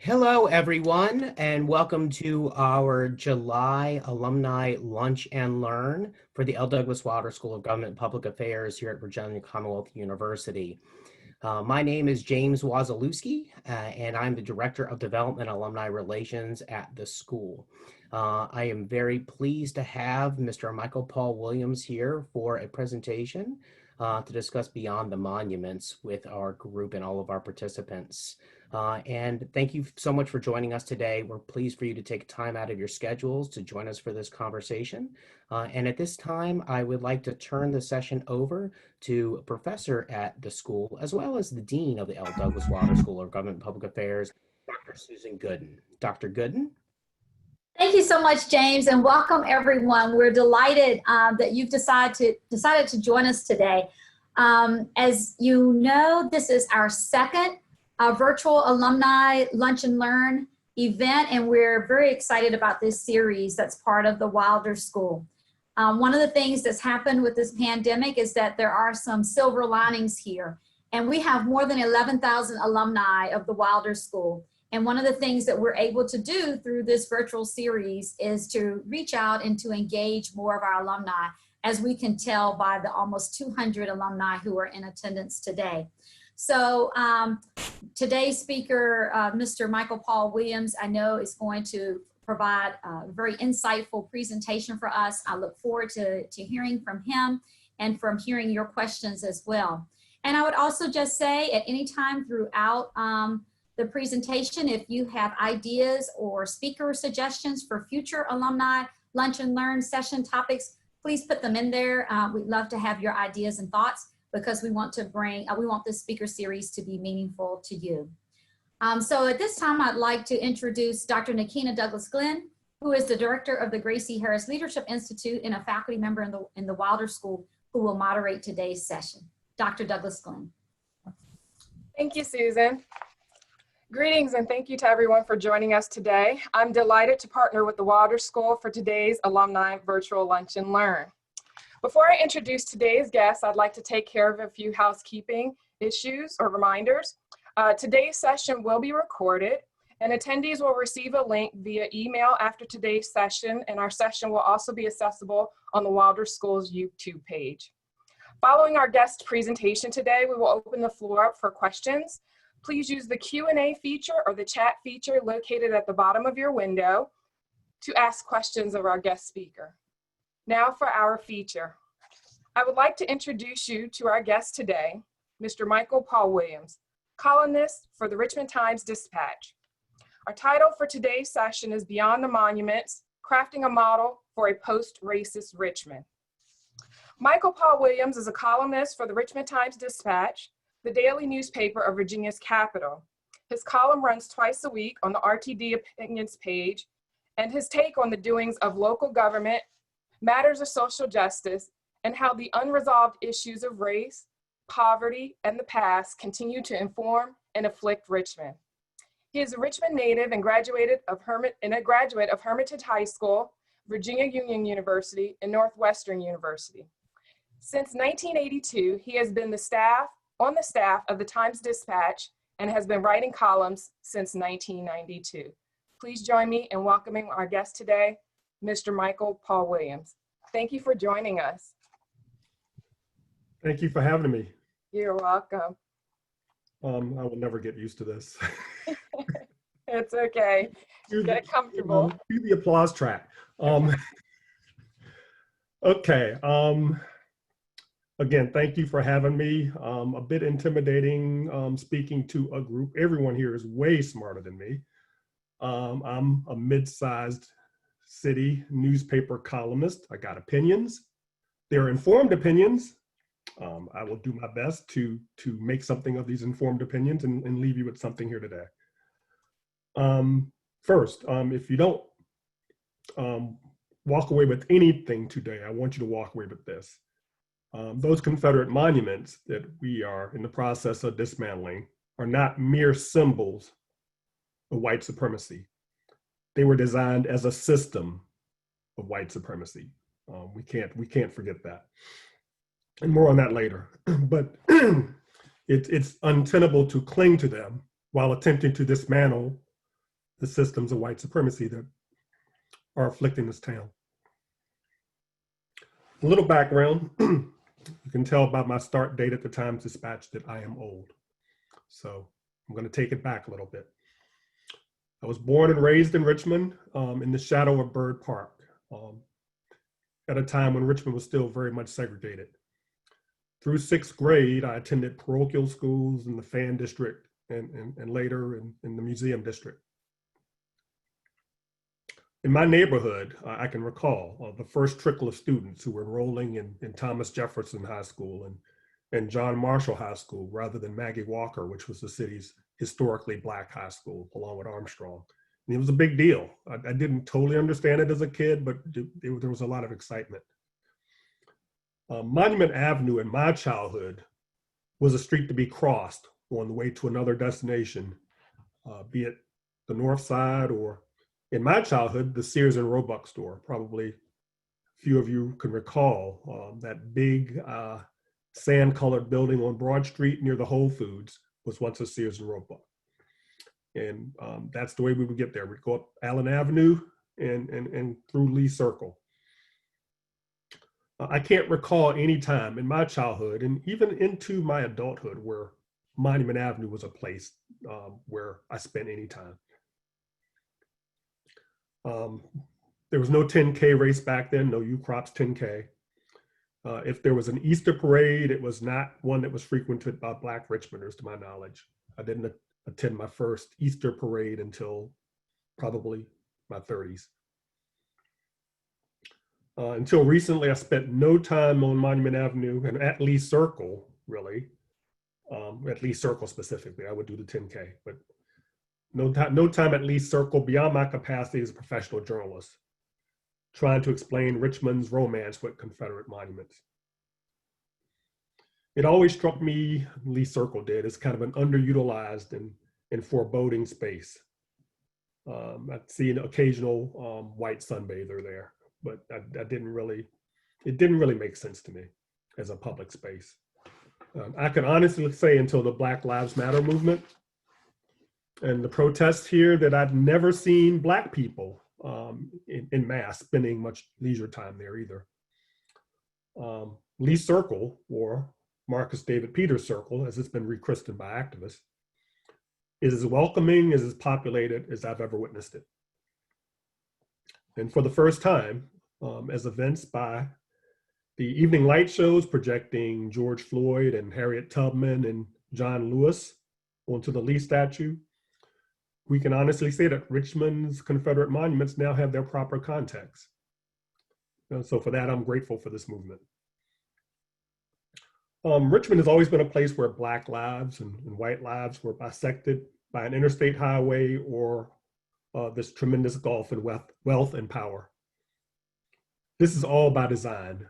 Hello, everyone, and welcome to our July Alumni Lunch and Learn for the L. Douglas Wilder School of Government and Public Affairs here at Virginia Commonwealth University. My name is James Wazalewski, and I'm the Director of Development Alumni Relations at the school. I am very pleased to have Mr. Michael Paul Williams here for a presentation to discuss Beyond the Monuments with our group and all of our participants. And thank you so much for joining us today. We're pleased for you to take time out of your schedules to join us for this conversation. And at this time, I would like to turn the session over to a professor at the school, as well as the Dean of the L. Douglas Wilder School of Government and Public Affairs, Dr. Susan Gooden. Dr. Gooden? Thank you so much, James, and welcome everyone. We're delighted that you've decided to join us today. As you know, this is our second virtual alumni lunch and learn event, and we're very excited about this series that's part of the Wilder School. One of the things that's happened with this pandemic is that there are some silver linings here, and we have more than 11,000 alumni of the Wilder School. And one of the things that we're able to do through this virtual series is to reach out and to engage more of our alumni, as we can tell by the almost 200 alumni who are in attendance today. So today's speaker, Mr. Michael Paul Williams, I know is going to provide a very insightful presentation for us. I look forward to hearing from him and from hearing your questions as well. And I would also just say at any time throughout the presentation, if you have ideas or speaker suggestions for future alumni lunch and learn session topics, please put them in there. We'd love to have your ideas and thoughts, because we want this speaker series to be meaningful to you. So at this time, I'd like to introduce Dr. Nakeina Douglas-Glenn, who is the director of the Gracie Harris Leadership Institute and a faculty member in the Wilder School, who will moderate today's session. Dr. Douglas-Glenn. Thank you, Susan. Greetings and thank you to everyone for joining us today. I'm delighted to partner with the Wilder School for today's Alumni Virtual Lunch and Learn. Before I introduce today's guest, I'd like to take care of a few housekeeping issues or reminders. Today's session will be recorded, and attendees will receive a link via email after today's session, and our session will also be accessible on the Wilder School's YouTube page. Following our guest presentation today, we will open the floor up for questions. Please use the Q&A feature or the chat feature located at the bottom of your window to ask questions of our guest speaker. Now for our feature. I would like to introduce you to our guest today, Mr. Michael Paul Williams, columnist for the Richmond Times-Dispatch. Our title for today's session is Beyond the Monuments, Crafting a Model for a Post-Racist Richmond. Michael Paul Williams is a columnist for the Richmond Times-Dispatch, the daily newspaper of Virginia's capital. His column runs twice a week on the RTD Opinions page, and his take on the doings of local government, matters of social justice, and how the unresolved issues of race, poverty, and the past continue to inform and afflict Richmond. He is a Richmond native and a graduate of Hermitage High School, Virginia Union University, and Northwestern University. Since 1982, he has been on the staff of the Times-Dispatch and has been writing columns since 1992. Please join me in welcoming our guest today, Mr. Michael Paul Williams. Thank you for joining us. Thank you for having me. You're welcome. I will never get used to this. It's okay. Get comfortable. Do the applause track. Okay. Again, thank you for having me. A bit intimidating speaking to a group. Everyone here is way smarter than me. I'm a mid-sized city newspaper columnist. I got opinions. They're informed opinions. I will do my best to make something of these informed opinions and leave you with something here today. First, if you don't walk away with anything today, I want you to walk away with this. Those Confederate monuments that we are in the process of dismantling are not mere symbols of white supremacy. They were designed as a system of white supremacy. We can't forget that. And more on that later. But it's untenable to cling to them while attempting to dismantle the systems of white supremacy that are afflicting this town. A little background, you can tell by my start date at the Times-Dispatch that I am old. So I'm going to take it back a little bit. I was born and raised in Richmond in the shadow of Byrd Park at a time when Richmond was still very much segregated. Through 6th grade, I attended parochial schools in the Fan District and later in the Museum District. In my neighborhood, I can recall the first trickle of students who were enrolling in Thomas Jefferson High School and John Marshall High School rather than Maggie Walker, which was the city's historically Black high school, along with Armstrong. And it was a big deal. I didn't totally understand it as a kid, but there was a lot of excitement. Monument Avenue in my childhood was a street to be crossed on the way to another destination, be it the North Side or, in my childhood, the Sears and Roebuck store. Probably a few of you can recall that big sand-colored building on Broad Street near the Whole Foods was once a Sears and Roebuck. And that's the way we would get there. We'd go up Allen Avenue and through Lee Circle. I can't recall any time in my childhood and even into my adulthood where Monument Avenue was a place where I spent any time. There was no 10K race back then, no UCROP's 10K. If there was an Easter parade, it was not one that was frequented by Black Richmonders, to my knowledge. I didn't attend my first Easter parade until probably my 30s. Until recently, I spent no time on Monument Avenue and at Lee Circle, really. At Lee Circle specifically, I would do the 10K, but no time at Lee Circle beyond my capacity as a professional journalist, trying to explain Richmond's romance with Confederate monuments. It always struck me, Lee Circle did, as kind of an underutilized and foreboding space. I'd see an occasional white sunbather there, but it didn't really make sense to me as a public space. I can honestly say until the Black Lives Matter movement and the protests here that I've never seen Black people in mass spending much leisure time there either. Lee Circle, or Marcus David Peters Circle, as it's been rechristened by activists, is as welcoming, as populated as I've ever witnessed it. And for the first time, as events by the evening light shows projecting George Floyd and Harriet Tubman and John Lewis onto the Lee statue, we can honestly say that Richmond's Confederate monuments now have their proper context. And so for that, I'm grateful for this movement. Richmond has always been a place where Black lives and white lives were bisected by an interstate highway or this tremendous gulf in wealth and power. This is all by design.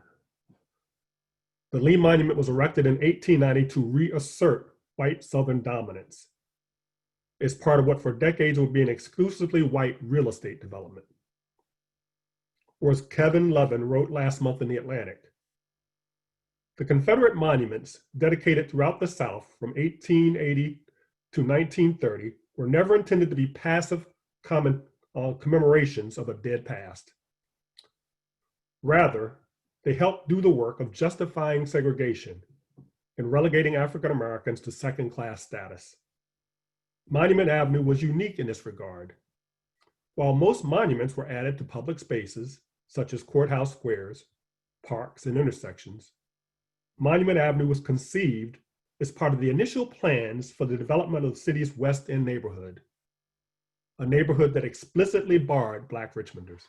The Lee Monument was erected in 1890 to reassert white Southern dominance as part of what for decades would be an exclusively white real estate development. Or as Kevin Levin wrote last month in The Atlantic, the Confederate monuments dedicated throughout the South from 1880 to 1930 were never intended to be passive commemorations of a dead past. Rather, they helped do the work of justifying segregation and relegating African Americans to second-class status. Monument Avenue was unique in this regard. While most monuments were added to public spaces, such as courthouse squares, parks, and intersections, Monument Avenue was conceived as part of the initial plans for the development of the city's West End neighborhood, a neighborhood that explicitly barred Black Richmonders.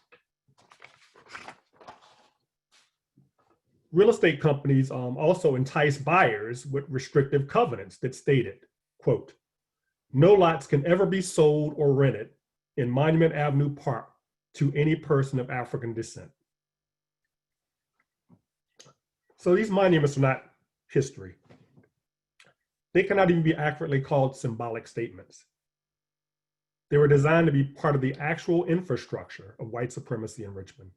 Real estate companies also entice buyers with restrictive covenants that stated, quote, "No lots can ever be sold or rented in Monument Avenue Park to any person of African descent." So these monuments are not history. They cannot even be accurately called symbolic statements. They were designed to be part of the actual infrastructure of white supremacy in Richmond.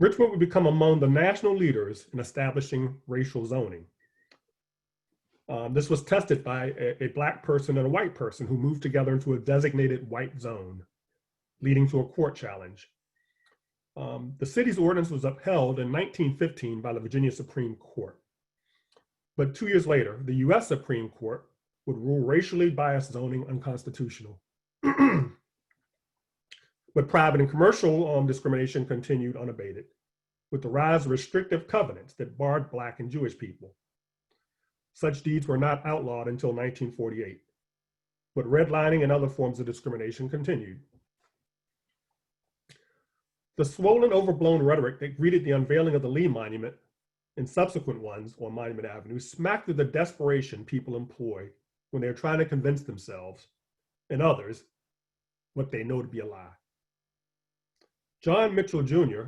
Richmond would become among the national leaders in establishing racial zoning. This was tested by a Black person and a white person who moved together into a designated white zone, leading to a court challenge. The city's ordinance was upheld in 1915 by the Virginia Supreme Court. But 2 years later, the US Supreme Court would rule racially biased zoning unconstitutional. But private and commercial discrimination continued unabated, with the rise of restrictive covenants that barred Black and Jewish people. Such deeds were not outlawed until 1948, but redlining and other forms of discrimination continued. The swollen, overblown rhetoric that greeted the unveiling of the Lee Monument and subsequent ones on Monument Avenue smacked of the desperation people employ when they're trying to convince themselves and others what they know to be a lie. John Mitchell Jr.,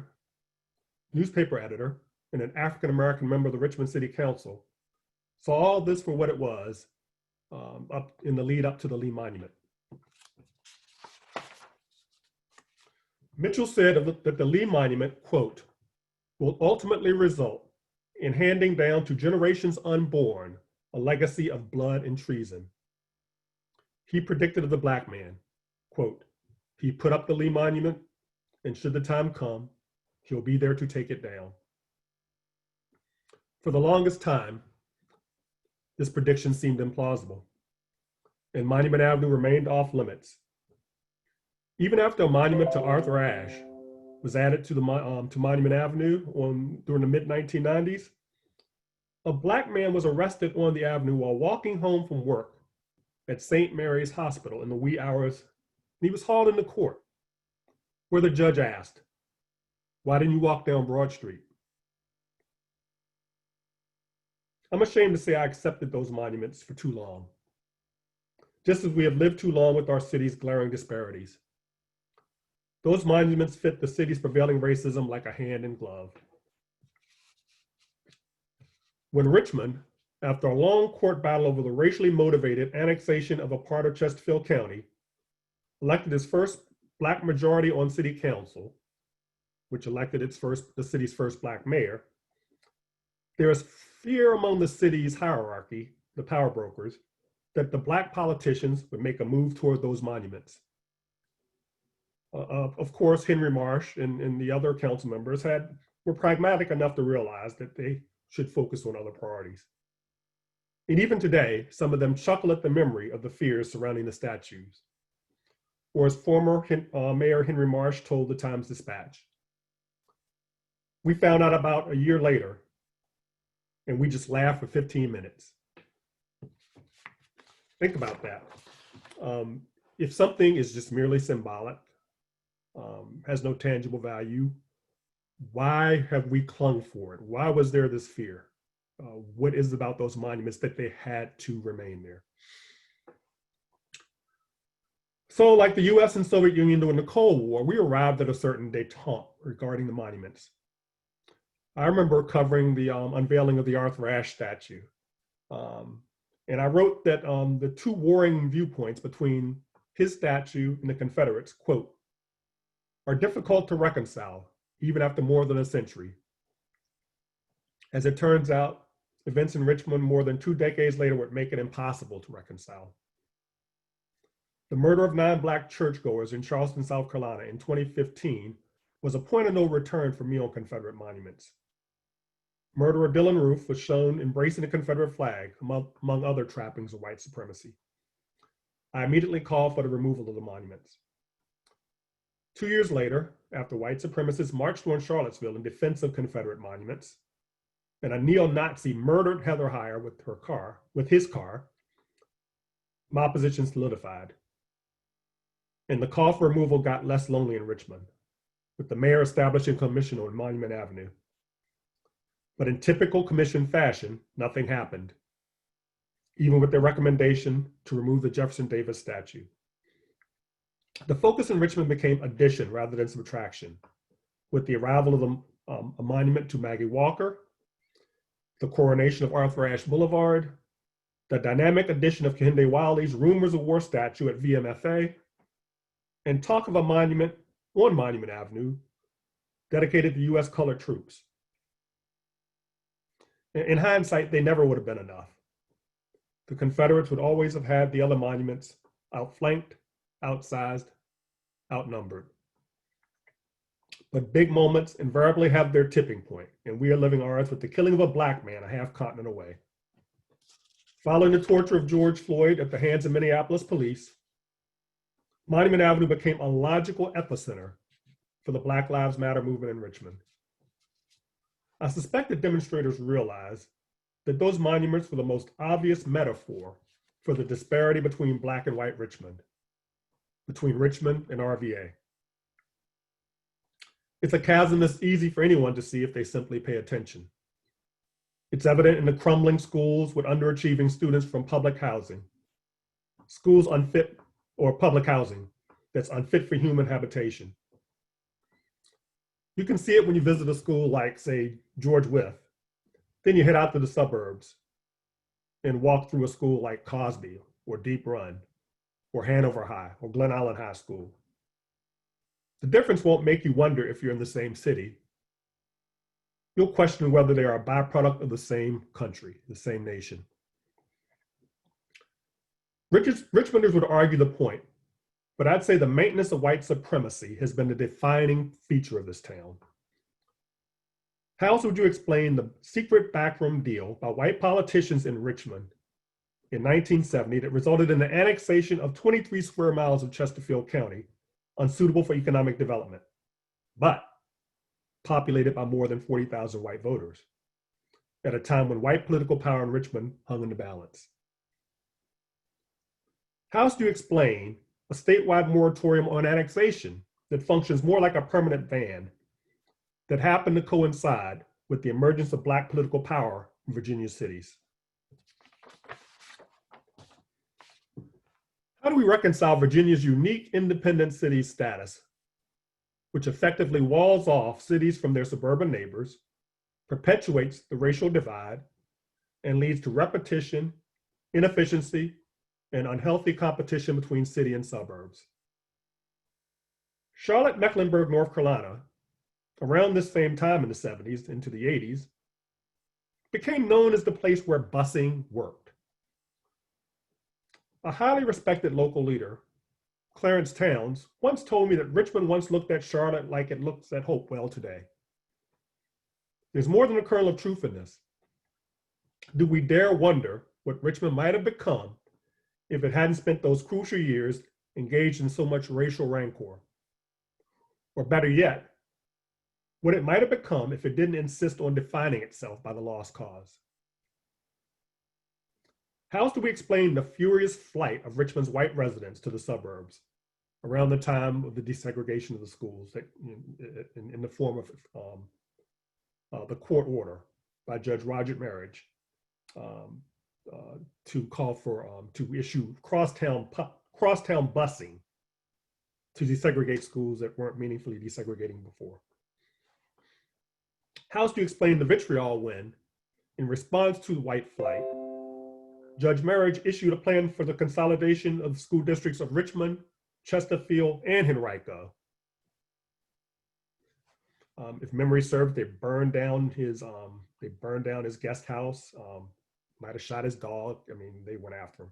newspaper editor and an African-American member of the Richmond City Council, saw all this for what it was up in the lead up to the Lee Monument. Mitchell said that the Lee Monument, quote, will ultimately result in handing down to generations unborn a legacy of blood and treason. He predicted of the Black man, quote, he put up the Lee Monument, and should the time come, he'll be there to take it down. For the longest time, this prediction seemed implausible, and Monument Avenue remained off limits. Even after a monument to Arthur Ashe was added to Monument Avenue during the mid-1990s, a Black man was arrested on the avenue while walking home from work at St. Mary's Hospital in the wee hours, and he was hauled into court, where the judge asked, "Why didn't you walk down Broad Street?" I'm ashamed to say I accepted those monuments for too long, just as we have lived too long with our city's glaring disparities. Those monuments fit the city's prevailing racism like a hand in glove. When Richmond, after a long court battle over the racially motivated annexation of a part of Chesterfield County, elected its first Black majority on city council, which elected the city's first Black mayor, there is fear among the city's hierarchy, the power brokers, that the Black politicians would make a move toward those monuments. Of course, Henry Marsh and the other council members were pragmatic enough to realize that they should focus on other priorities. And even today, some of them chuckle at the memory of the fears surrounding the statues. Or as former Mayor Henry Marsh told the Times-Dispatch, "We found out about a year later, and we just laughed for 15 minutes. Think about that. If something is just merely symbolic, has no tangible value, why have we clung for it? Why was there this fear? What is it about those monuments that they had to remain there? So like the US and Soviet Union during the Cold War, we arrived at a certain detente regarding the monuments. I remember covering the unveiling of the Arthur Ashe statue. And I wrote that the two warring viewpoints between his statue and the Confederates, quote, are difficult to reconcile, even after more than a century. As it turns out, events in Richmond more than 2 decades later would make it impossible to reconcile. The murder of 9 Black churchgoers in Charleston, South Carolina in 2015 was a point of no return for me on Confederate monuments. Murderer Dylan Roof was shown embracing the Confederate flag, among other trappings of white supremacy. I immediately called for the removal of the monuments. 2 years later, after white supremacists marched on Charlottesville in defense of Confederate monuments, and a neo-Nazi murdered Heather Heyer with his car, my opposition solidified. And the call for removal got less lonely in Richmond, with the mayor establishing a commission on Monument Avenue. But in typical commission fashion, nothing happened, even with their recommendation to remove the Jefferson Davis statue. The focus in Richmond became addition rather than subtraction, with the arrival of a monument to Maggie Walker, the coronation of Arthur Ashe Boulevard, the dynamic addition of Kehinde Wiley's Rumors of War statue at VMFA, and talk of a monument on Monument Avenue dedicated to US colored troops. In hindsight, they never would have been enough. the Confederates would always have had the other monuments outflanked, outsized, outnumbered. But big moments invariably have their tipping point, and we are living ours with the killing of a Black man a half continent away. Following the torture of George Floyd at the hands of Minneapolis police, Monument Avenue became a logical epicenter for the Black Lives Matter movement in Richmond. I suspect that demonstrators realized that those monuments were the most obvious metaphor for the disparity between Black and white Richmond, between Richmond and RVA. It's a chasm that's easy for anyone to see if they simply pay attention. It's evident in the crumbling schools with underachieving students from public housing, schools unfit, or public housing that's unfit for human habitation. You can see it when you visit a school like, say, George Wythe. Then you head out to the suburbs and walk through a school like Cosby or Deep Run or Hanover High or Glen Island High School. The difference won't make you wonder if you're in the same city. You'll question whether they are a byproduct of the same country, the same nation. Richmonders would argue the point, but I'd say the maintenance of white supremacy has been the defining feature of this town. How else would you explain the secret backroom deal by white politicians in Richmond in 1970 that resulted in the annexation of 23 square miles of Chesterfield County, unsuitable for economic development, but populated by more than 40,000 white voters at a time when white political power in Richmond hung in the balance? How else do you explain a statewide moratorium on annexation that functions more like a permanent ban that happened to coincide with the emergence of Black political power in Virginia cities? How do we reconcile Virginia's unique independent city status, which effectively walls off cities from their suburban neighbors, perpetuates the racial divide, and leads to repetition, inefficiency, and unhealthy competition between city and suburbs? Charlotte, Mecklenburg, North Carolina, around this same time in the 70s into the 80s, became known as the place where busing worked. A highly respected local leader, Clarence Towns, once told me that Richmond once looked at Charlotte like it looks at Hopewell today. There's more than a kernel of truth in this. Do we dare wonder what Richmond might have become if it hadn't spent those crucial years engaged in so much racial rancor? Or better yet, what it might have become if it didn't insist on defining itself by the lost cause? How else do we explain the furious flight of Richmond's white residents to the suburbs around the time of the desegregation of the schools in the form of the court order by Judge Roger Marriage to call for, to issue crosstown busing to desegregate schools that weren't meaningfully desegregating before? How else do you explain the vitriol when, in response to the white flight, Judge Marriage issued a plan for the consolidation of the school districts of Richmond, Chesterfield, and Henrico? If memory serves, they burned down his guest house, might have shot his dog. I mean, they went after him.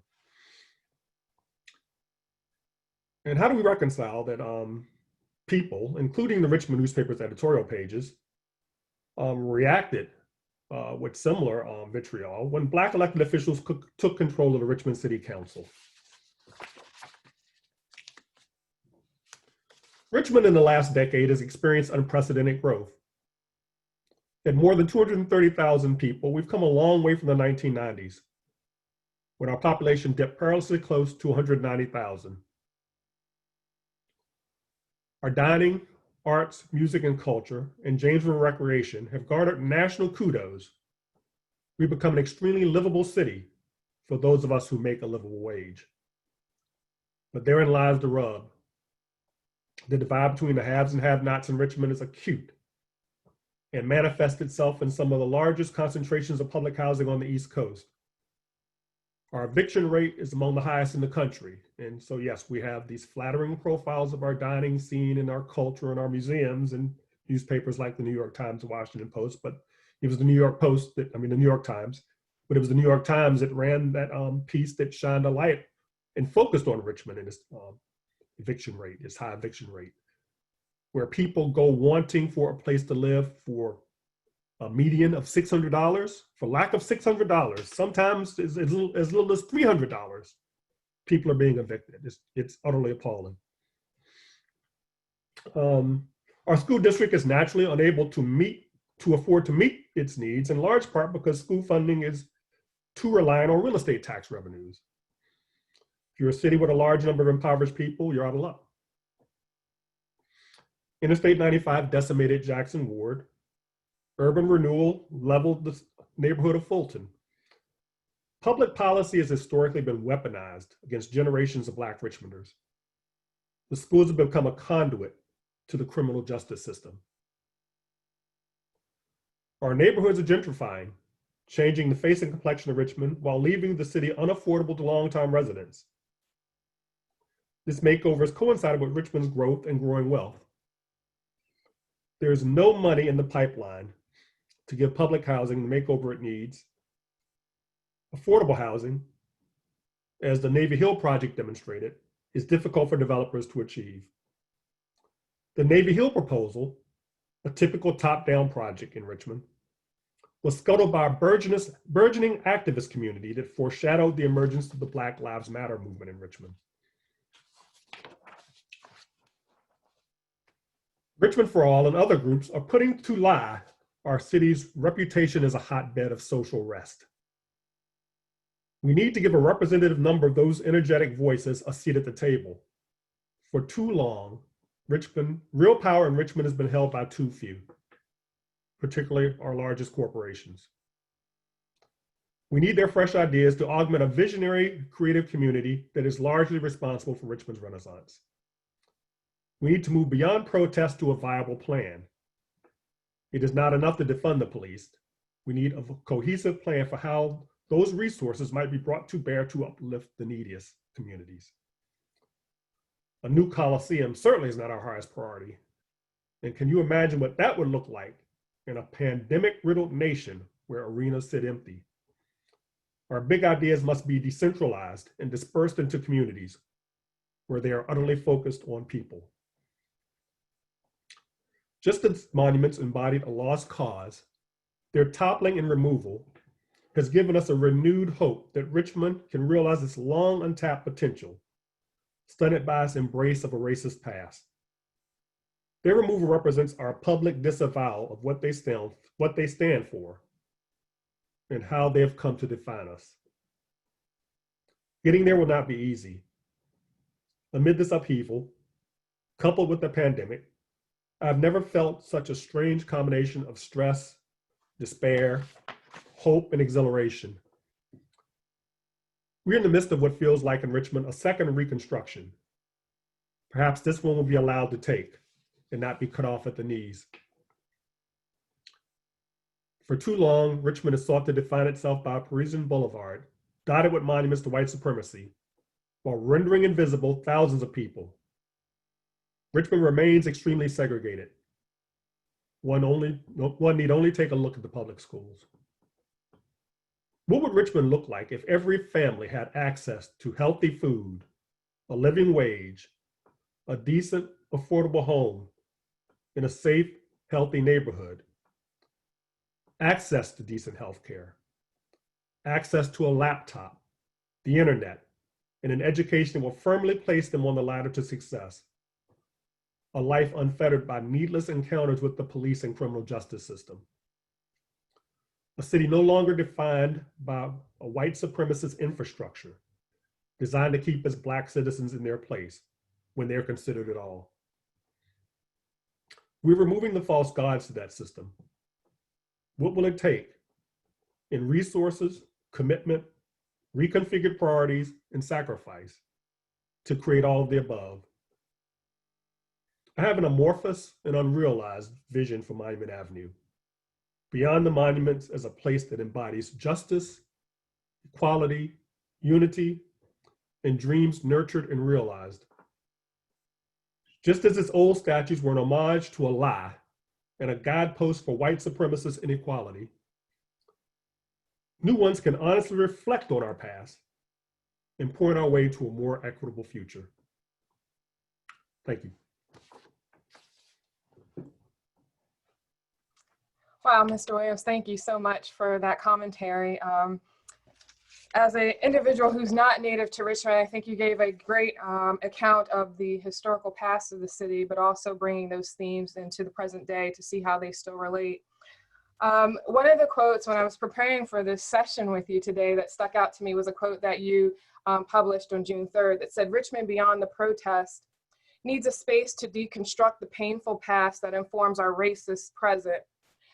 And how do we reconcile that people, including the Richmond newspaper's editorial pages, reacted with similar vitriol when Black elected officials took control of the Richmond City Council? Richmond in the last decade has experienced unprecedented growth. At more than 230,000 people, we've come a long way from the 1990s, when our population dipped perilously close to 190,000. Our dining, arts, music and culture, and Jamesville recreation have garnered national kudos. We've become an extremely livable city for those of us who make a livable wage. But therein lies the rub. The divide between the haves and have-nots in Richmond is acute and manifests itself in some of the largest concentrations of public housing on the East Coast. Our eviction rate is among the highest in the country. And so yes, we have these flattering profiles of our dining scene and our culture and our museums and newspapers like the New York Times and Washington Post, but it was the New York Times but it was the New York Times that ran that piece that shined a light and focused on Richmond and its eviction rate, its high eviction rate, where people go wanting for a place to live for a median of $600, for lack of $600, sometimes as little as $300, people are being evicted. It's utterly appalling. Our school district is naturally unable to afford to meet its needs, in large part because school funding is too reliant on real estate tax revenues. If you're a city with a large number of impoverished people, you're out of luck. Interstate 95 decimated Jackson Ward. Urban renewal leveled the neighborhood of Fulton. Public policy has historically been weaponized against generations of Black Richmonders. The schools have become a conduit to the criminal justice system. Our neighborhoods are gentrifying, changing the face and complexion of Richmond while leaving the city unaffordable to long-time residents. This makeover has coincided with Richmond's growth and growing wealth. There is no money in the pipeline to give public housing the makeover it needs. Affordable housing, as the Navy Hill project demonstrated, is difficult for developers to achieve. The Navy Hill proposal, a typical top-down project in Richmond, was scuttled by a burgeoning activist community that foreshadowed the emergence of the Black Lives Matter movement in Richmond. Richmond for All and other groups are putting to lie our city's reputation as a hotbed of social rest. We need to give a representative number of those energetic voices a seat at the table. For too long, real power in Richmond has been held by too few, particularly our largest corporations. We need their fresh ideas to augment a visionary, creative community that is largely responsible for Richmond's renaissance. We need to move beyond protest to a viable plan. It is not enough to defund the police. We need a cohesive plan for how those resources might be brought to bear to uplift the neediest communities. A new Coliseum certainly is not our highest priority. And can you imagine what that would look like in a pandemic-riddled nation where arenas sit empty? Our big ideas must be decentralized and dispersed into communities where they are utterly focused on people. Just as monuments embodied a lost cause, their toppling and removal has given us a renewed hope that Richmond can realize its long untapped potential, stunted by its embrace of a racist past. Their removal represents our public disavowal of what they stand for and how they have come to define us. Getting there will not be easy. Amid this upheaval, coupled with the pandemic, I've never felt such a strange combination of stress, despair, hope, and exhilaration. We're in the midst of what feels like in Richmond a second reconstruction. Perhaps this one will be allowed to take and not be cut off at the knees. For too long, Richmond has sought to define itself by a Parisian boulevard dotted with monuments to white supremacy, while rendering invisible thousands of people. Richmond remains extremely segregated. One need only take a look at the public schools. What would Richmond look like if every family had access to healthy food, a living wage, a decent, affordable home in a safe, healthy neighborhood, access to decent health care, access to a laptop, the internet, and an education that will firmly place them on the ladder to success, a life unfettered by needless encounters with the police and criminal justice system. A city no longer defined by a white supremacist infrastructure designed to keep its Black citizens in their place when they're considered at all. We're removing the false gods to that system. What will it take in resources, commitment, reconfigured priorities, and sacrifice to create all of the above? I have an amorphous and unrealized vision for Monument Avenue, beyond the monuments as a place that embodies justice, equality, unity, and dreams nurtured and realized. Just as its old statues were an homage to a lie and a guidepost for white supremacist inequality, new ones can honestly reflect on our past and point our way to a more equitable future. Thank you. Wow, Mr. Williams, thank you so much for that commentary. As an individual who's not native to Richmond, I think you gave a great account of the historical past of the city, but also bringing those themes into the present day to see how they still relate. One of the quotes when I was preparing for this session with you today that stuck out to me was a quote that you published on June 3rd that said, "Richmond beyond the protest needs a space to deconstruct the painful past that informs our racist present.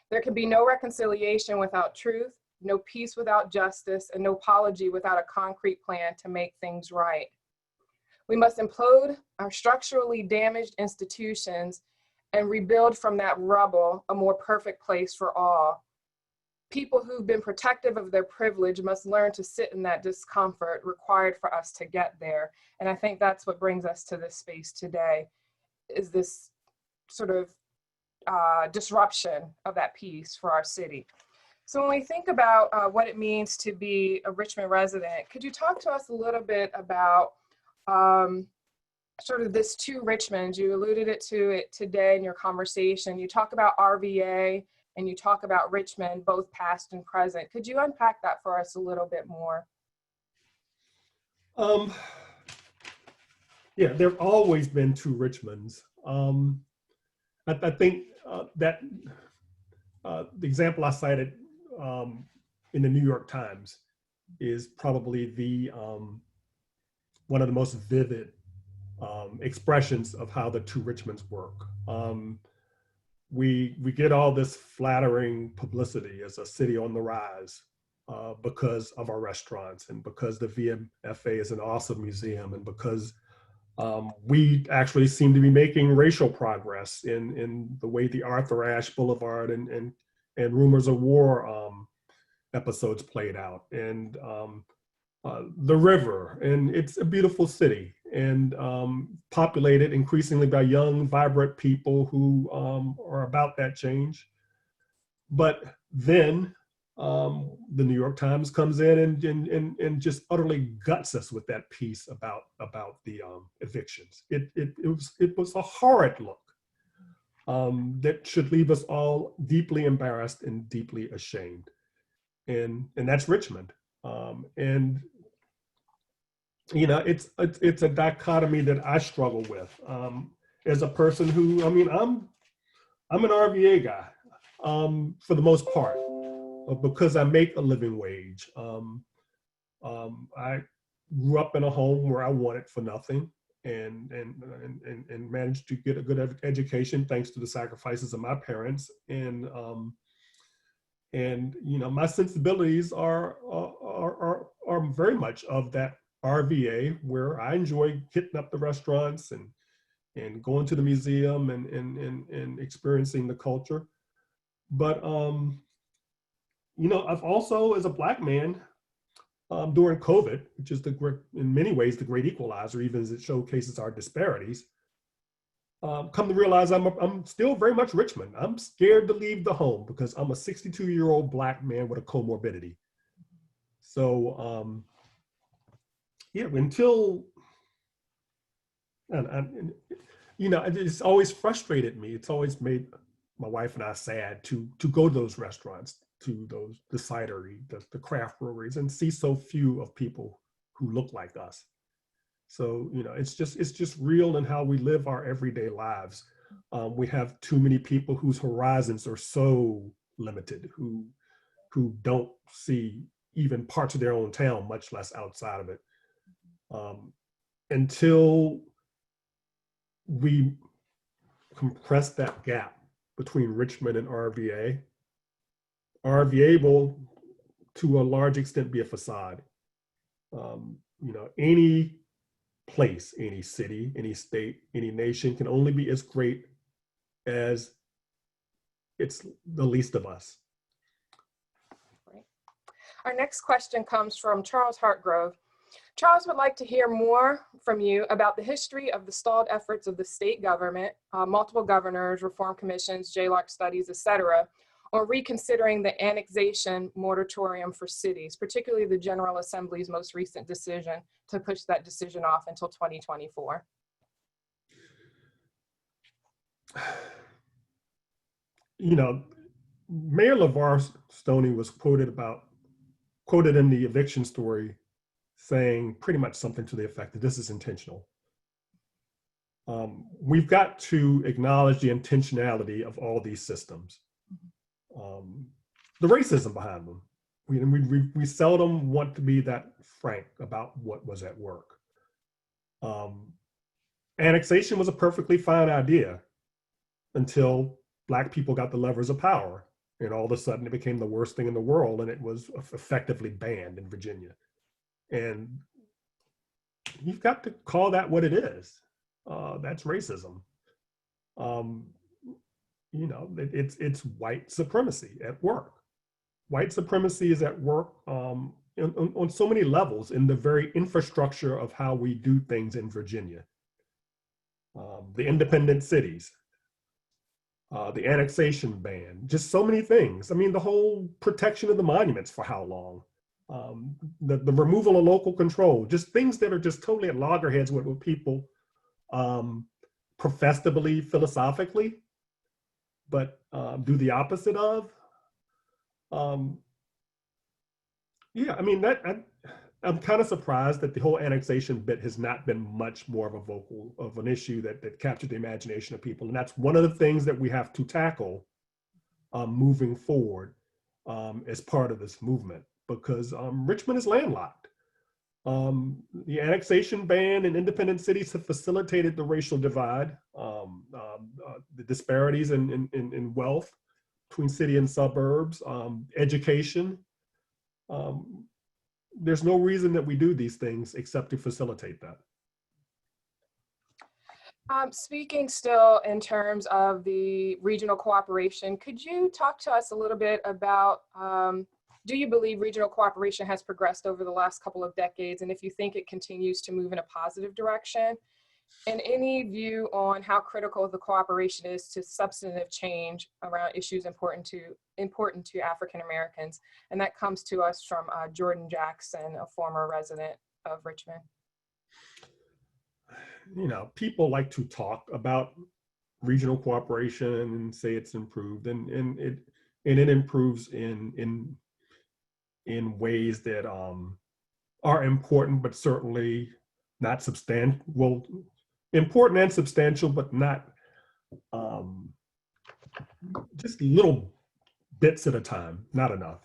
There can be no reconciliation without truth, no peace without justice, and no apology without a concrete plan to make things right. We must implode our structurally damaged institutions and rebuild from that rubble a more perfect place for all. People who've been protective of their privilege must learn to sit in that discomfort required for us to get there." And I think that's what brings us to this space today, is this sort of disruption of that peace for our city. So when we think about what it means to be a Richmond resident, could you talk to us a little bit about sort of this two Richmonds? You alluded to it today in your conversation. You talk about RVA and you talk about Richmond, both past and present. Could you unpack that for us a little bit more? Yeah, there have always been two Richmonds. I think that the example I cited in the New York Times is probably the one of the most vivid expressions of how the two Richmonds work. We get all this flattering publicity as a city on the rise because of our restaurants and because the VMFA is an awesome museum and because we actually seem to be making racial progress in the way the Arthur Ashe Boulevard and Rumors of War episodes played out, and the river, and it's a beautiful city and populated increasingly by young, vibrant people who are about that change. But then the New York Times comes in and just utterly guts us with that piece about the evictions. It was a horrid look that should leave us all deeply embarrassed and deeply ashamed. And that's Richmond. And you know, it's a dichotomy that I struggle with as a person who, I mean, I'm an RVA guy for the most part. Because I make a living wage. I grew up in a home where I wanted for nothing and managed to get a good education thanks to the sacrifices of my parents. And you know, my sensibilities are very much of that RVA, where I enjoy hitting up the restaurants and going to the museum and experiencing the culture. But you know, I've also, as a Black man, during COVID, which is in many ways the great equalizer, even as it showcases our disparities, come to realize I'm still very much Richmond. I'm scared to leave the home because I'm a 62-year-old Black man with a comorbidity. So, yeah, until, you know, it's always frustrated me. It's always made my wife and I sad to go to those restaurants, to the cidery, the craft breweries, and see so few of people who look like us. So, you know, it's just real in how we live our everyday lives. We have too many people whose horizons are so limited, who don't see even parts of their own town, much less outside of it. Until we compress that gap between Richmond and RVA, RVA will, to a large extent, be a facade. You know, any place, any city, any state, any nation can only be as great as it's the least of us. Right. Our next question comes from Charles Hartgrove. Charles would like to hear more from you about the history of the stalled efforts of the state government, multiple governors, reform commissions, JLARC studies, et cetera, on reconsidering the annexation moratorium for cities, particularly the General Assembly's most recent decision to push that decision off until 2024. You know, Mayor LeVar Stoney was quoted in the eviction story saying pretty much something to the effect that this is intentional. We've got to acknowledge the intentionality of all these systems. The racism behind them. We seldom want to be that frank about what was at work. Annexation was a perfectly fine idea until Black people got the levers of power, and all of a sudden it became the worst thing in the world, and it was effectively banned in Virginia. And you've got to call that what it is. That's racism. You know, it's white supremacy at work. White supremacy is at work on so many levels in the very infrastructure of how we do things in Virginia. The independent cities, the annexation ban, just so many things. I mean, the whole protection of the monuments for how long? The removal of local control, just things that are just totally at loggerheads with what people profess to believe philosophically, but do the opposite of. Yeah, I mean, I'm kind of surprised that the whole annexation bit has not been much more of an issue that captured the imagination of people. And that's one of the things that we have to tackle moving forward as part of this movement, because Richmond is landlocked. The annexation ban in independent cities have facilitated the racial divide, the disparities in wealth between city and suburbs, education. There's no reason that we do these things except to facilitate that. Speaking still in terms of the regional cooperation, could you talk to us a little bit about, do you believe regional cooperation has progressed over the last couple of decades, and if you think it continues to move in a positive direction? And any view on how critical the cooperation is to substantive change around issues important to African Americans? And that comes to us from Jordan Jackson, a former resident of Richmond. You know, people like to talk about regional cooperation and say it's improved, and it improves in ways that are important, but certainly not substantial. Well, important and substantial, but not just little bits at a time, not enough.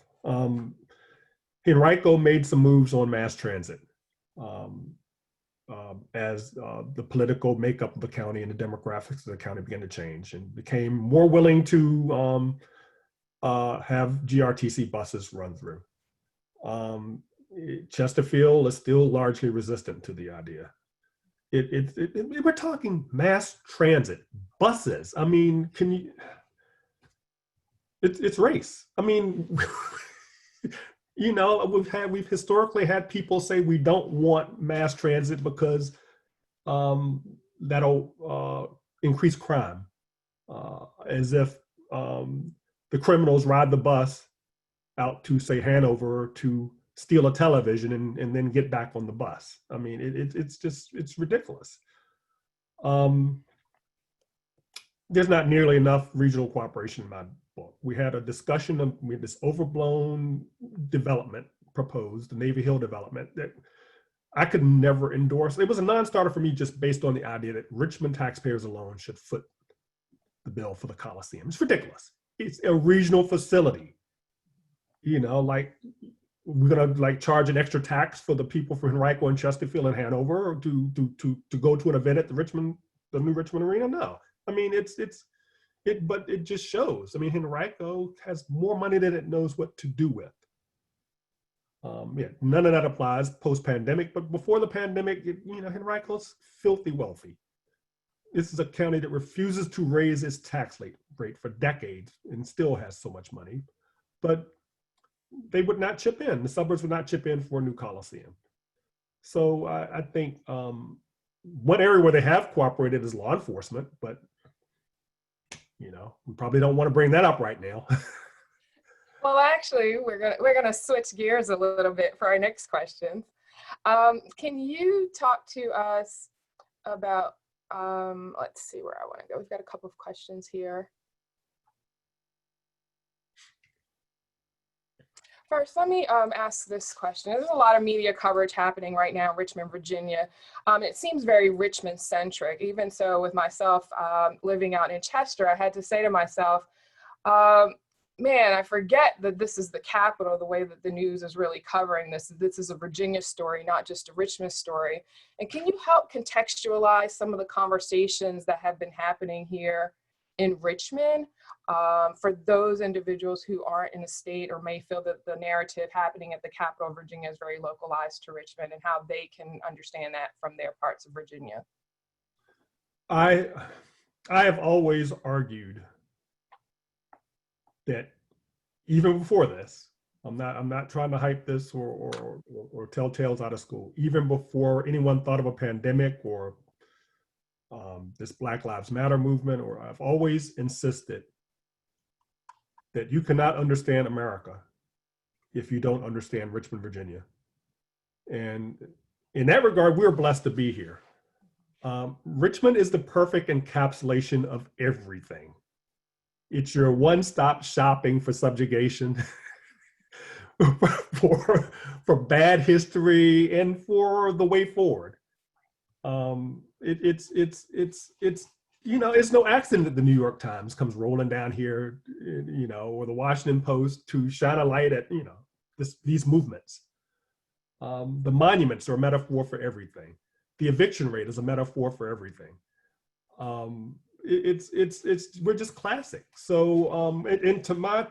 Henrico made some moves on mass transit as the political makeup of the county and the demographics of the county began to change, and became more willing to have GRTC buses run through. Chesterfield is still largely resistant to the idea. We're talking mass transit, buses. I mean, it's race. I mean, you know, we've historically had people say we don't want mass transit because that'll increase crime, as if the criminals ride the bus out to, say, Hanover to steal a television and then get back on the bus. I mean, it's ridiculous. There's not nearly enough regional cooperation in my book. We had a discussion of this overblown development proposed, the Navy Hill development, that I could never endorse. It was a non-starter for me just based on the idea that Richmond taxpayers alone should foot the bill for the Coliseum. It's ridiculous. It's a regional facility. You know, like, we're gonna charge an extra tax for the people from Henrico and Chesterfield and Hanover to go to an event at the new Richmond Arena? No. I mean, but it just shows. I mean, Henrico has more money than it knows what to do with. Yeah, none of that applies post-pandemic, but before the pandemic, you know, Henrico's filthy wealthy. This is a county that refuses to raise its tax rate for decades and still has so much money, but they would not chip in. The suburbs would not chip in for a new Coliseum. So I think one area where they have cooperated is law enforcement, but you know, we probably don't want to bring that up right now. Well, actually, we're gonna switch gears a little bit for our next question. Can you talk to us about, let's see where I want to go. We've got a couple of questions here. First, let me ask this question. There's a lot of media coverage happening right now in Richmond, Virginia. It seems very Richmond centric. Even so, with myself living out in Chester, I had to say to myself, man, I forget that this is the capital, the way that the news is really covering this. This is a Virginia story, not just a Richmond story. And can you help contextualize some of the conversations that have been happening here in Richmond for those individuals who aren't in the state or may feel that the narrative happening at the capital of Virginia is very localized to Richmond, and how they can understand that from their parts of Virginia? I have always argued that even before this, I'm not trying to hype this or tell tales out of school. Even before anyone thought of a pandemic or this Black Lives Matter movement, or I've always insisted that you cannot understand America if you don't understand Richmond, Virginia. And in that regard, we're blessed to be here. Richmond is the perfect encapsulation of everything. It's your one-stop shopping for subjugation, for bad history, and for the way forward. It's it's no accident that the New York Times comes rolling down here, or the Washington Post to shine a light at these movements. The monuments are a metaphor for everything. The eviction rate is a metaphor for everything. We're just classic. So and to my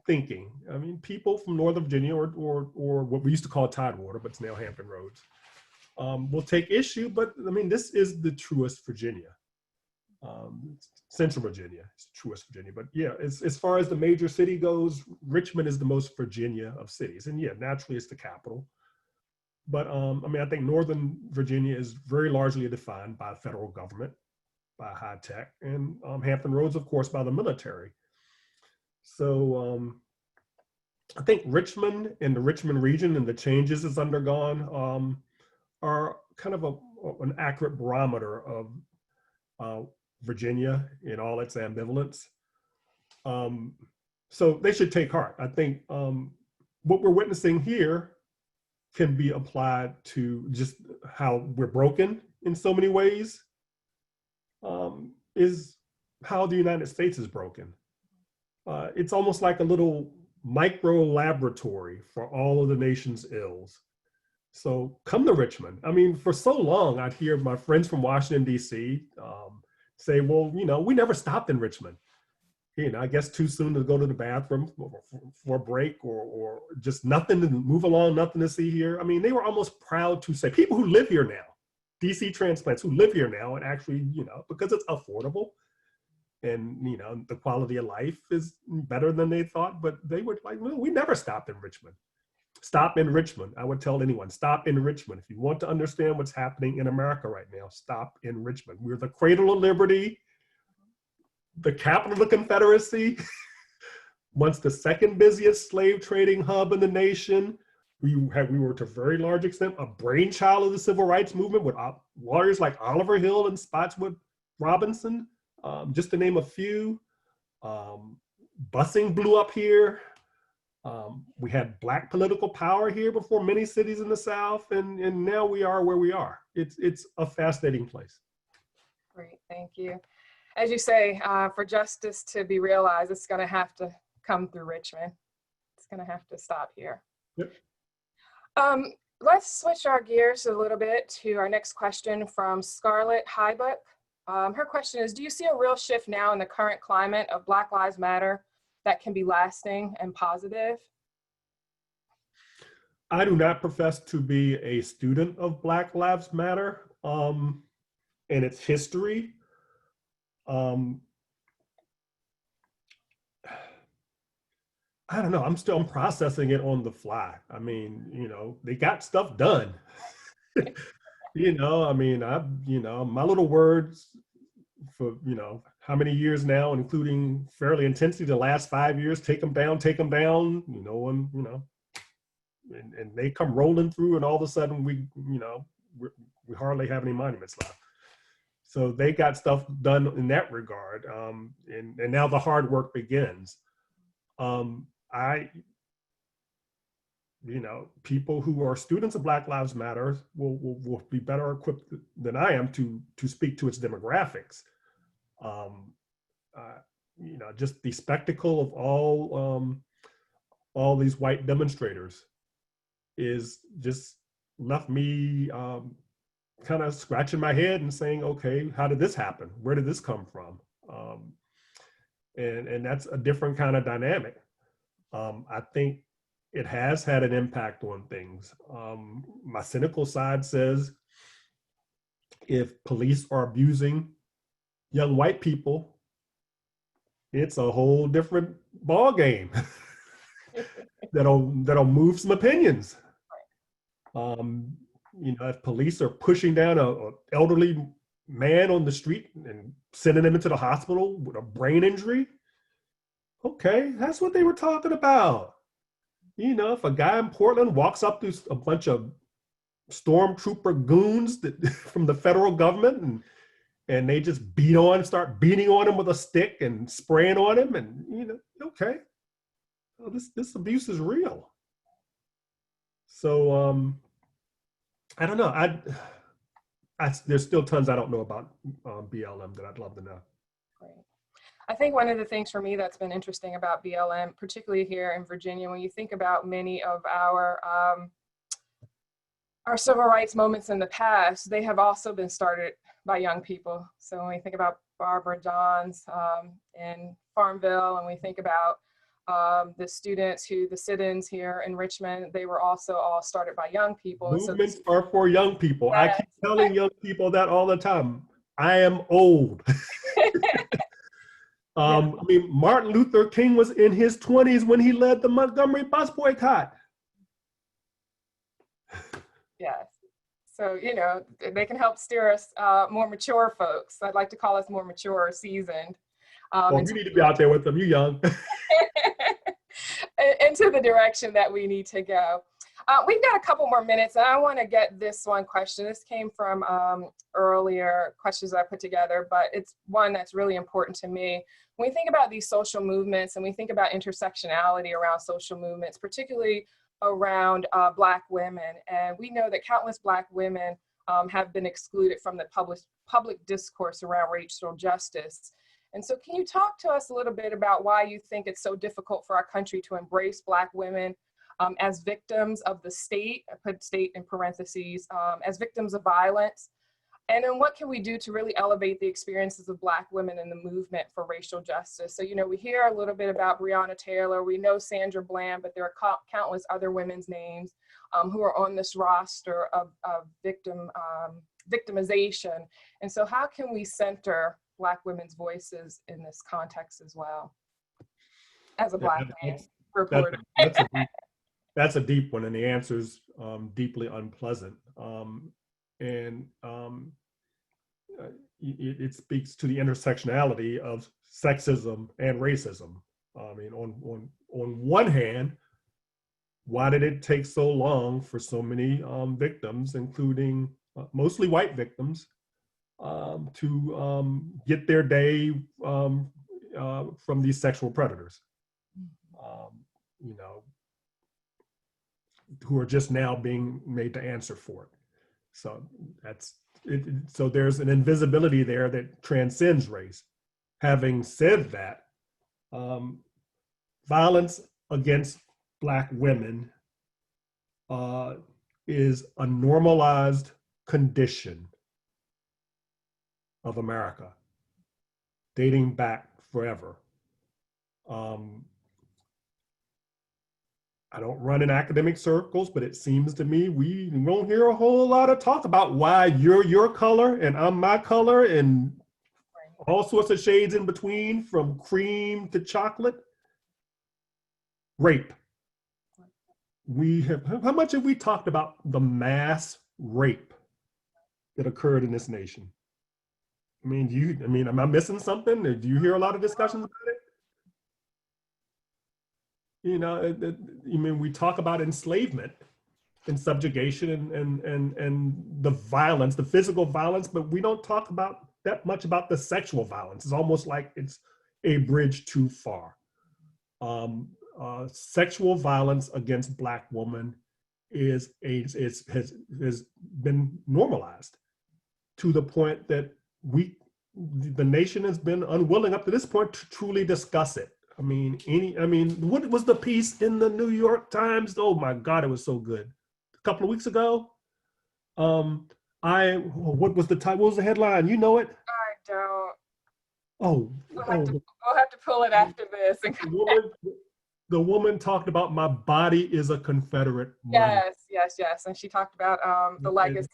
thinking, I mean, people from Northern Virginia or what we used to call Tidewater, but it's now Hampton Roads, will take issue. But I mean, this is the truest Virginia. Central Virginia is the truest Virginia. But yeah, as far as the major city goes, Richmond is the most Virginia of cities. And yeah, naturally it's the capital. But I mean, I think Northern Virginia is very largely defined by the federal government, by high tech, and Hampton Roads, of course, by the military. So I think Richmond and the Richmond region and the changes it's undergone are kind of an accurate barometer of Virginia in all its ambivalence. So they should take heart. I think what we're witnessing here can be applied to just how we're broken in so many ways, is how the United States is broken. It's almost like a little micro laboratory for all of the nation's ills. So come to Richmond. I mean, for so long, I'd hear my friends from Washington, D.C. Say, well, we never stopped in Richmond. I guess too soon to go to the bathroom for a break or just nothing to move along, nothing to see here. I mean, they were almost proud to say, people who live here now, DC transplants who live here now, and actually, because it's affordable and, the quality of life is better than they thought, but they were like, no, we never stopped in Richmond. Stop in Richmond. I would tell anyone, stop in Richmond. If you want to understand what's happening in America right now, stop in Richmond. We're the cradle of liberty, the capital of the Confederacy, once the second busiest slave trading hub in the nation. We were to a very large extent a brainchild of the civil rights movement with lawyers like Oliver Hill and Spotswood Robinson, just to name a few. Busing blew up here. We had Black political power here before many cities in the South, and now we are where we are. It's a fascinating place. Great, thank you. As you say, for justice to be realized, it's going to have to come through Richmond. It's going to have to stop here. Yep. Let's switch our gears a little bit to our next question from Scarlett Hybuck. Her question is, do you see a real shift now in the current climate of Black Lives Matter that can be lasting and positive? I do not profess to be a student of Black Lives Matter and its history. I don't know. I'm processing it on the fly. I mean, they got stuff done. I mean, my little words for, you know, how many years now, including fairly intensely the last 5 years, take them down, you know, and, you know, and they come rolling through, and all of a sudden we, you know, we hardly have any monuments left. So they got stuff done in that regard. And now the hard work begins. You know, people who are students of Black Lives Matter will be better equipped than I am to speak to its demographics. You know, just the spectacle of all these white demonstrators is just left me kind of scratching my head and saying, okay, how did this happen? Where did this come from? And that's a different kind of dynamic. I think it has had an impact on things. My cynical side says, if police are abusing young white people, it's a whole different ball game that'll move some opinions. You know, if police are pushing down a elderly man on the street and sending him into the hospital with a brain injury, okay, that's what they were talking about. You know, if a guy in Portland walks up to a bunch of stormtrooper goons from the federal government and they just start beating on him with a stick and spraying on him, and, you know, okay, well, this abuse is real. So I don't know. There's still tons I don't know about BLM that I'd love to know. Great. I think one of the things for me that's been interesting about BLM, particularly here in Virginia, when you think about many of our civil rights moments in the past, they have also been started by young people. So when we think about Barbara Johns in Farmville, and we think about the students the sit-ins here in Richmond, they were also all started by young people. Movements are for young people. Yes. I keep telling young people that all the time. I am old. I mean, Martin Luther King was in his 20s when he led the Montgomery bus boycott. Yes. So, you know, they can help steer us, more mature folks. I'd like to call us more mature or seasoned. Well, you need to be out there with them. You're young. Into the direction that we need to go. We've got a couple more minutes, and I want to get this one question. This came from earlier questions I put together, but it's one that's really important to me. When we think about these social movements and we think about intersectionality around social movements, particularly around Black women, and we know that countless Black women have been excluded from the public discourse around racial justice. And so can you talk to us a little bit about why you think it's so difficult for our country to embrace Black women as victims of the state, I put state in parentheses, as victims of violence? And then what can we do to really elevate the experiences of Black women in the movement for racial justice? So, you know, we hear a little bit about Breonna Taylor, we know Sandra Bland, but there are countless other women's names who are on this roster of victimization. And so how can we center Black women's voices in this context as well, as a Black man reporter? That's a deep one, and the answer's deeply unpleasant. It speaks to the intersectionality of sexism and racism. I mean, on one hand, why did it take so long for so many victims, including mostly white victims, to get their day from these sexual predators, you know, who are just now being made to answer for it. So that's it. So there's an invisibility there that transcends race. Having said that, violence against Black women is a normalized condition of America, dating back forever. I don't run in academic circles, but it seems to me we don't hear a whole lot of talk about why you're your color and I'm my color and all sorts of shades in between, from cream to chocolate. Rape. How much have we talked about the mass rape that occurred in this nation? I mean, am I missing something? Do you hear a lot of discussions about it? You know, I mean, we talk about enslavement and subjugation and the violence, the physical violence, but we don't talk about that much about the sexual violence. It's almost like it's a bridge too far. Sexual violence against Black women has been normalized to the point that the nation has been unwilling up to this point to truly discuss it. I mean, what was the piece in the New York Times? Oh my God, it was so good. A couple of weeks ago, what was the headline? You know it? I don't. Oh, We'll have to pull it after this. the woman talked about my body is a Confederate monument. Yes. And she talked about the legacy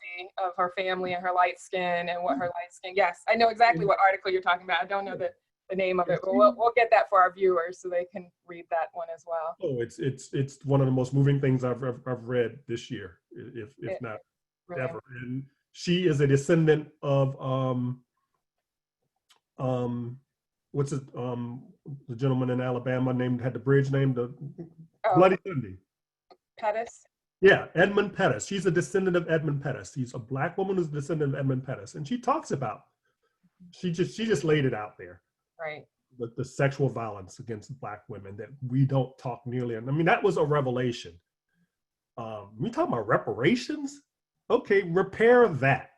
of her family and her light skin and what her light skin. Yes, I know exactly what article you're talking about. I don't know the name of it, but we'll get that for our viewers so they can read that one as well. Oh, it's one of the most moving things I've read this year, if not really ever. And she is a descendant of what's it, the gentleman in Alabama had the bridge named Bloody Sunday. Pettis? Yeah, Edmund Pettis. She's a descendant of Edmund Pettis. She's a Black woman who's a descendant of Edmund Pettis. And she talks about, she just laid it out there. Right. The sexual violence against Black women that we don't talk nearly. I mean, that was a revelation. We talk about reparations? Okay, repair that.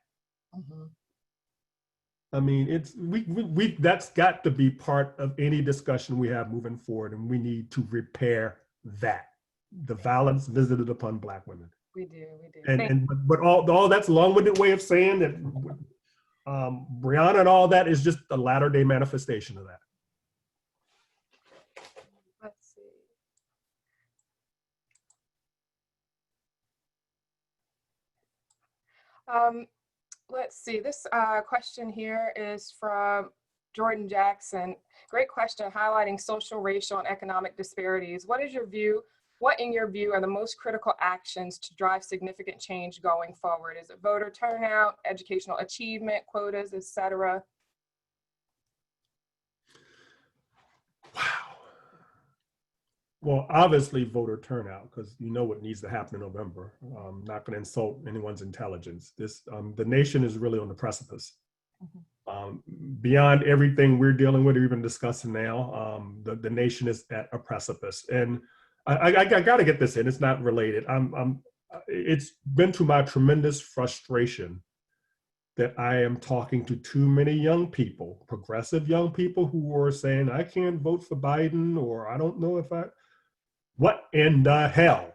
Mm-hmm. I mean, that's got to be part of any discussion we have moving forward, and we need to repair that, the violence visited upon Black women. We do. But all that's a long-winded way of saying that Breonna and all that is just a latter-day manifestation of that. Let's see. Let's see, this question here is from Jordan Jackson. Great question, highlighting social, racial, and economic disparities. What in your view are the most critical actions to drive significant change going forward? Is it voter turnout, educational achievement, quotas, etc.? Wow. Well, obviously voter turnout, because you know what needs to happen in November. I'm not going to insult anyone's intelligence. The nation is really on the precipice. Mm-hmm. Beyond everything we're dealing with or even discussing now, the nation is at a precipice. And I got to get this in. It's not related. It's been to my tremendous frustration that I am talking to too many young people, progressive young people, who are saying, I can't vote for Biden, or I don't know if I. What in the hell?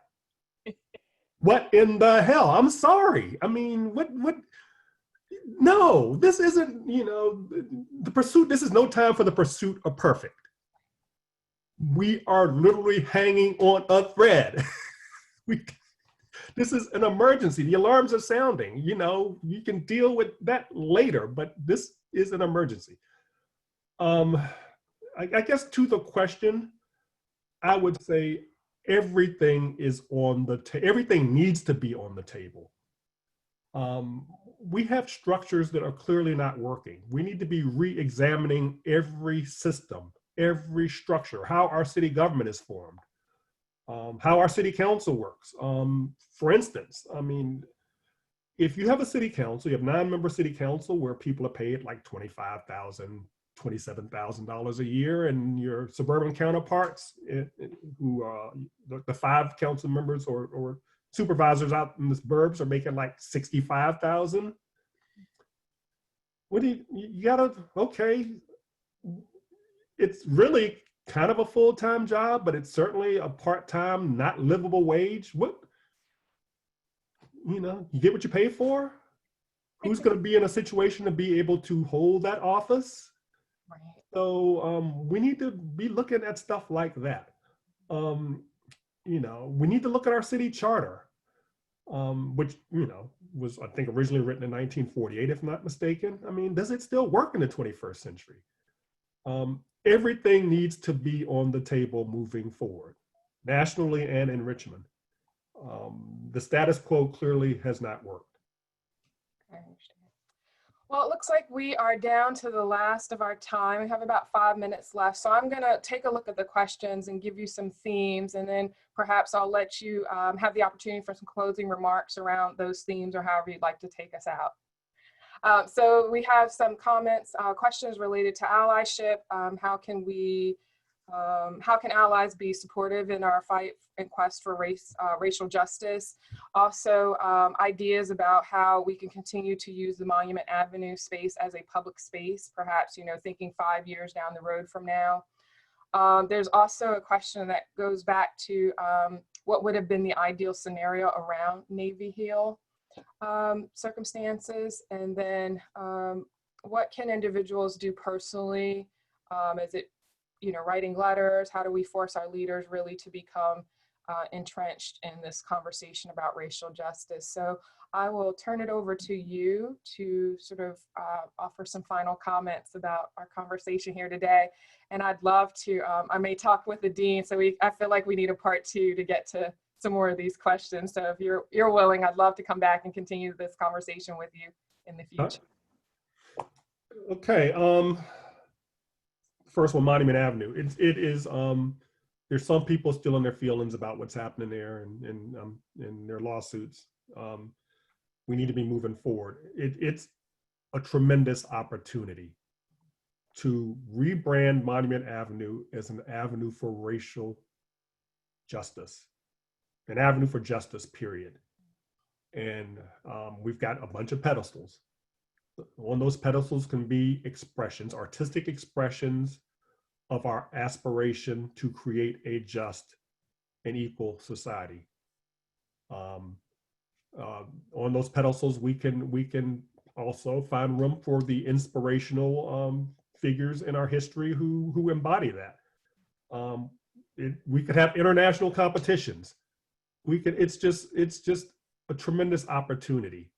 What in the hell? I'm sorry. I mean, what? No, this isn't, the pursuit. This is no time for the pursuit of perfect. We are literally hanging on a thread. This is an emergency. The alarms are sounding. You can deal with that later, but this is an emergency. I guess to the question, I would say everything is on the everything needs to be on the table. We have structures that are clearly not working. We need to be re-examining every system, every structure, how our city government is formed, how our city council works. For instance, I mean, if you have a city council, you have 9-member city council where people are paid like $25,000, $27,000 a year, and your suburban counterparts, who are the 5 council members or supervisors out in the suburbs, are making like $65,000. What do you gotta, okay, it's really kind of a full-time job, but it's certainly a part-time, not livable wage. What, you get what you pay for? Who's going to be in a situation to be able to hold that office? Right. So we need to be looking at stuff like that. We need to look at our city charter, which, was, I think, originally written in 1948, if not mistaken. I mean, does it still work in the 21st century? Everything needs to be on the table moving forward, nationally and in Richmond. The status quo clearly has not worked. I understand. Well, it looks like we are down to the last of our time. We have about 5 minutes left. So I'm going to take a look at the questions and give you some themes, and then perhaps I'll let you have the opportunity for some closing remarks around those themes or however you'd like to take us out. So we have some comments, questions related to allyship. How can allies be supportive in our fight and quest for racial justice? Also, ideas about how we can continue to use the Monument Avenue space as a public space, perhaps, thinking 5 years down the road from now. There's also a question that goes back to what would have been the ideal scenario around Navy Hill circumstances, and then what can individuals do personally? Is it writing letters? How do we force our leaders really to become entrenched in this conversation about racial justice? So I will turn it over to you to sort of offer some final comments about our conversation here today. And I'd love to, I may talk with the dean, so I feel like we need a part 2 to get to some more of these questions. So if you're willing, I'd love to come back and continue this conversation with you in the future. Okay. First one, Monument Avenue. It is. There's some people still in their feelings about what's happening there and their lawsuits. We need to be moving forward. It's a tremendous opportunity to rebrand Monument Avenue as an avenue for racial justice, an avenue for justice, period. And we've got a bunch of pedestals. On those pedestals can be expressions, artistic expressions of our aspiration to create a just and equal society. On those pedestals, we can also find room for the inspirational figures in our history who embody that. We could have international competitions. It's just a tremendous opportunity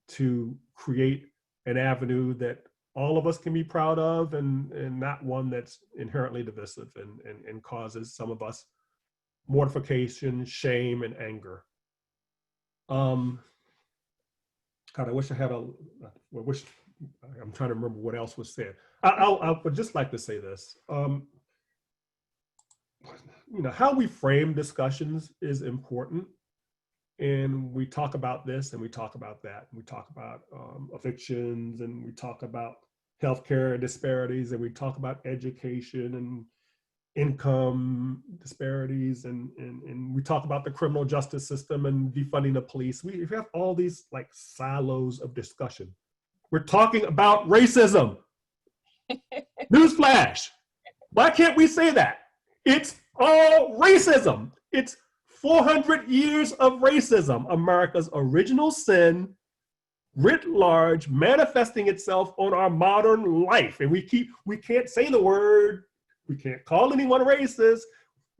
to create an avenue that all of us can be proud of, and not one that's inherently divisive and causes some of us mortification, shame, and anger. God, I wish I had I'm trying to remember what else was said. I would just like to say this. How we frame discussions is important. And we talk about this and we talk about that. And we talk about evictions, and we talk about healthcare disparities, and we talk about education and income disparities, and we talk about the criminal justice system and defunding the police. We have all these like silos of discussion. We're talking about racism. Newsflash. Why can't we say that? It's all racism. It's 400 years of racism, America's original sin, writ large, manifesting itself on our modern life. And we can't say the word, we can't call anyone racist,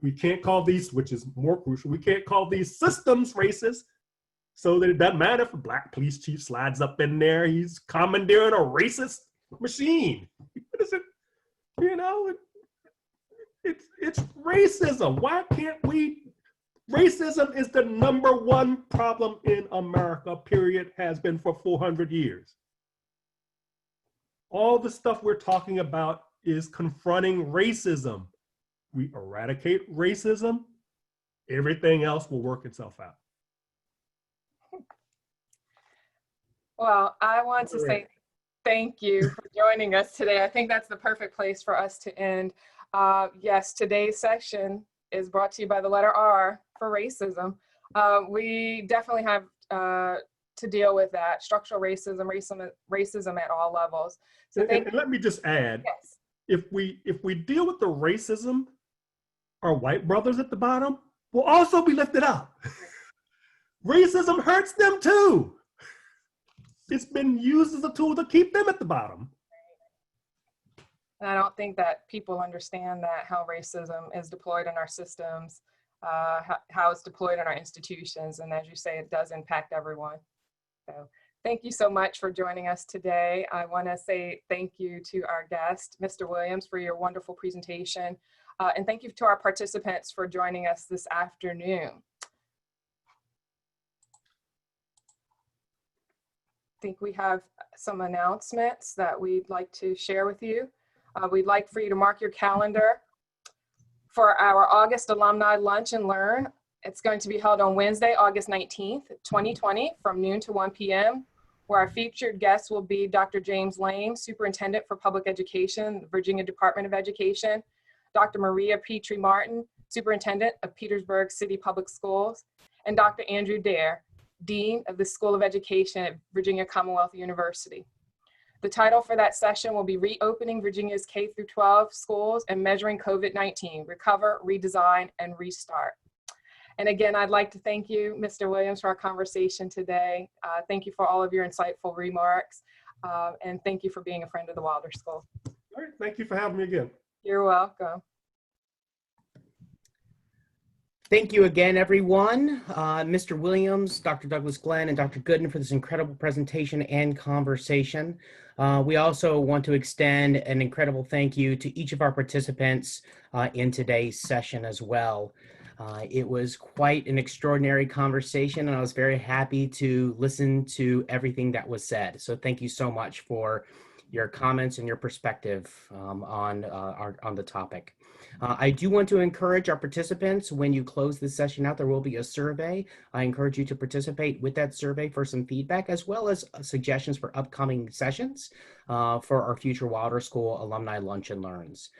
we can't call these, which is more crucial, we can't call these systems racist, so that it doesn't matter if a black police chief slides up in there, he's commandeering a racist machine. What is it? It's racism. Why can't we? Racism is the #1 problem in America, period, has been for 400 years. All the stuff we're talking about is confronting racism. We eradicate racism, everything else will work itself out. Well, I want to say thank you for joining us today. I think that's the perfect place for us to end. Yes, today's session is brought to you by the letter R for racism. We definitely have to deal with that, structural racism at all levels. So and let me just add, yes. if we deal with the racism, our white brothers at the bottom will also be lifted up. Racism hurts them too. It's been used as a tool to keep them at the bottom. And I don't think that people understand that, how racism is deployed in our systems, how it's deployed in our institutions. And as you say, it does impact everyone. So thank you so much for joining us today. I want to say thank you to our guest, Mr. Williams, for your wonderful presentation. And thank you to our participants for joining us this afternoon. think we have some announcements that we'd like to share with you. We'd like for you to mark your calendar for our August Alumni Lunch and Learn. It's going to be held on Wednesday, August 19th, 2020 from noon to 1 p.m., where our featured guest will be Dr. James Lane, Superintendent for Public Education, Virginia Department of Education, Dr. Maria Petrie Martin, Superintendent of Petersburg City Public Schools, and Dr. Andrew Dare, Dean of the School of Education at Virginia Commonwealth University. The title for that session will be Reopening Virginia's K-12 Schools and Measuring COVID-19, Recover, Redesign, and Restart. And again, I'd like to thank you, Mr. Williams, for our conversation today. Thank you for all of your insightful remarks, and thank you for being a friend of the Wilder School. All right, thank you for having me again. You're welcome. Thank you again, everyone. Mr. Williams, Dr. Douglas Glenn, and Dr. Gooden for this incredible presentation and conversation. We also want to extend an incredible thank you to each of our participants in today's session as well. It was quite an extraordinary conversation, and I was very happy to listen to everything that was said. So thank you so much for your comments and your perspective on the topic. I do want to encourage our participants, when you close this session out, there will be a survey. I encourage you to participate with that survey for some feedback, as well as suggestions for upcoming sessions for our future Wilder School Alumni Lunch and Learns.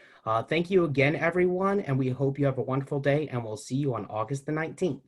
Thank you again, everyone, and we hope you have a wonderful day, and we'll see you on August the 19th.